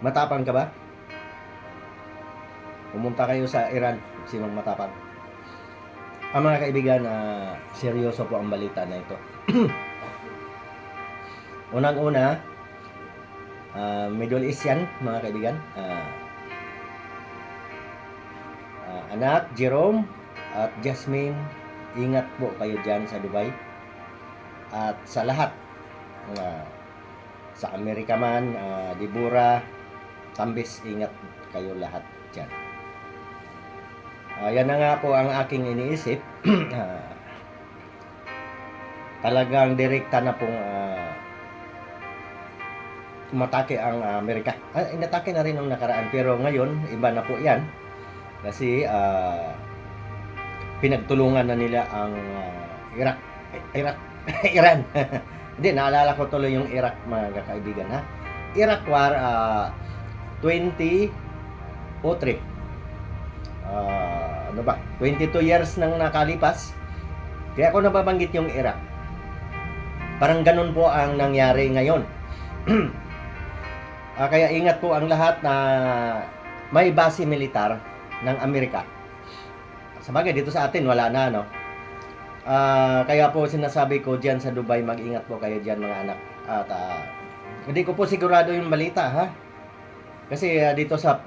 Matapang ka ba? Pumunta kayo sa Iran, sinong matapang? Ang mga kaibigan, seryoso po ang balita na ito. Unang-una, Middle East yan, mga kaibigan. Anak, Jerome at Jasmine, ingat po kayo dyan sa Dubai. At sa lahat, sa Amerika man, Dibura, Tambis, ingat kayo lahat dyan. Yan na nga po ang aking iniisip. Talagang direkta na pong umatake ang Amerika. Inatake na rin nung nakaraan, pero ngayon, iba na po yan. Kasi pinagtulungan na nila ang Iran. Hindi, naalala ko tuloy yung Iraq, mga kaibigan, ha? Iraq War 2003. 22 years nang nakalipas. Kaya ako nababanggit yung Iraq. Parang ganun po ang nangyari ngayon. Kaya ingat po ang lahat na may base militar ng Amerika. Sabagay, dito sa atin wala na, no? Kaya po sinasabi ko diyan sa Dubai, mag-ingat po kayo diyan, mga anak. At hindi ko po sigurado yung balita, ha? Kasi dito sa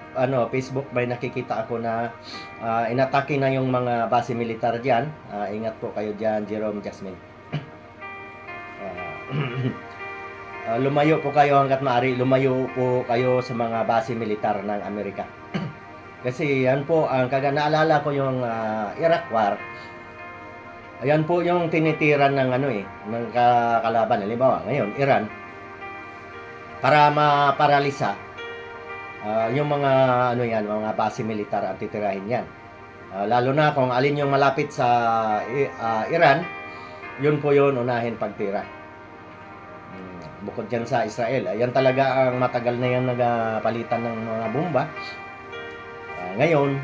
Facebook may nakikita ako na inatake na yung mga base militar diyan. Ingat po kayo diyan, Jerome, Jasmine. Lumayo po kayo hangga't maaari. Lumayo po kayo sa mga base militar ng Amerika. Kasi yan po, naalala ko yung Iraq War. Ayan po yung tinitiran ng ng kalaban. Halimbawa, ngayon, Iran, para maparalisa yung mga mga base militar ang titirahin yan. Lalo na kung alin yung malapit sa Iran, yun po yun unahin pagtira. Bukod dyan sa Israel, yan talaga ang matagal na yan nagpalitan ng mga bomba. Ngayon,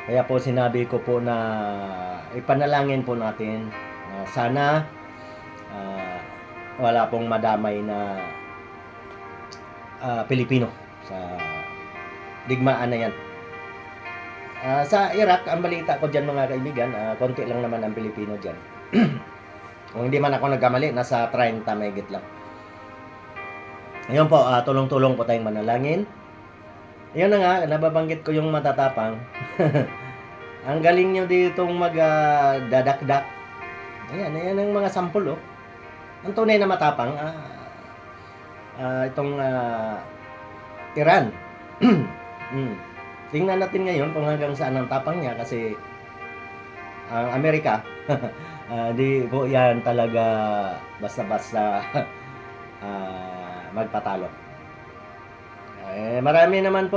kaya po sinabi ko po na ipanalangin po natin, sana wala pong madamay na Pilipino sa digmaan na yan. Sa Iraq, ang balita ko dyan, mga kaibigan, konti lang naman ang Pilipino dyan. Kung hindi man ako nagkamali, nasa 30 mahigit lang. Ayun po, tulong-tulong po tayong manalangin. Ayun na nga, nababanggit ko yung matatapang. Ang galing nyo ditong magdadakdak. Ayan ang mga sampol, oh. Ang tunay na matapang, itong Iran. Tingnan natin ngayon kung hanggang saan ang tapang niya, kasi ang Amerika, di po yan talaga basta-basta magpatalo. Marami naman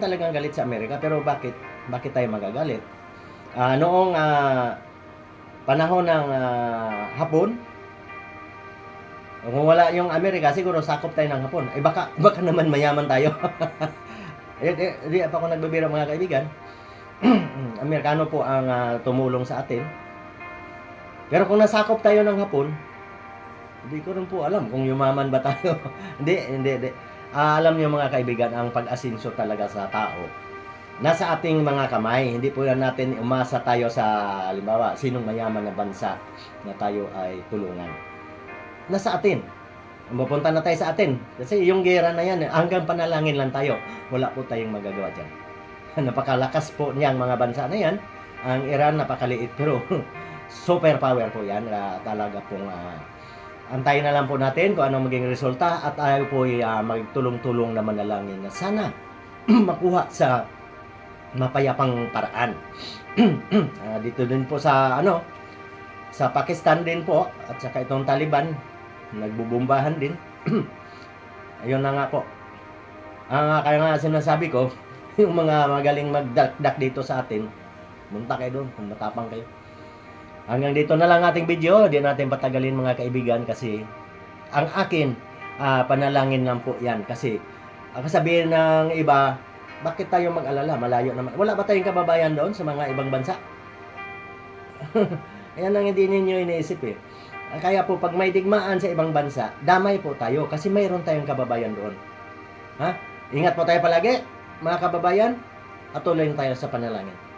talagang galit sa Amerika, pero bakit tayo magagalit? Noong panahon ng Hapon, kung wala yung Amerika, siguro sakop tayo ng Hapon. Baka naman mayaman tayo. Di pa ako nagbibiro, mga kaibigan. Amerikano po ang tumulong sa atin. Pero kung nasakop tayo ng Hapon, hindi ko rin po alam kung yumaman ba tayo. Hindi. Alam niyo, mga kaibigan, ang pag-asinso talaga sa tao nasa ating mga kamay. Hindi po yan natin umasa tayo sa, halimbawa, sinong mayaman na bansa na tayo ay tulungan. Nasa atin. Mapunta na tayo sa atin. Kasi yung gera na yan, hanggang panalangin lang tayo. Wala po tayong magagawa dyan. Napakalakas po niyang mga bansa na yan. Ang Iran, napakaliit, pero super power po yan. Talaga pong antayin na lang po natin kung anong maging resulta, at ayaw po magtulong-tulong na manalangin na sana makuha sa mapayapang paraan. Dito din po sa sa Pakistan din po, at saka itong Taliban, nagbubumbahan din. Ayun na nga po. Kaya nga sinasabi ko, yung mga magaling magdakdak dito sa atin, munta kayo doon kung matapang kayo. Hanggang dito na lang ating video. Di natin patagalin, mga kaibigan, kasi ang akin, panalangin lang po yan. Kasi sabihin ng iba, bakit tayo mag-alala? Malayo naman. Wala ba tayong kababayan doon sa mga ibang bansa? Ayan ang hindi ninyo iniisip eh. Kaya po, pag may digmaan sa ibang bansa, damay po tayo kasi mayroon tayong kababayan doon. Ha? Ingat po tayo palagi, mga kababayan, at tuloy tayo sa panalangin.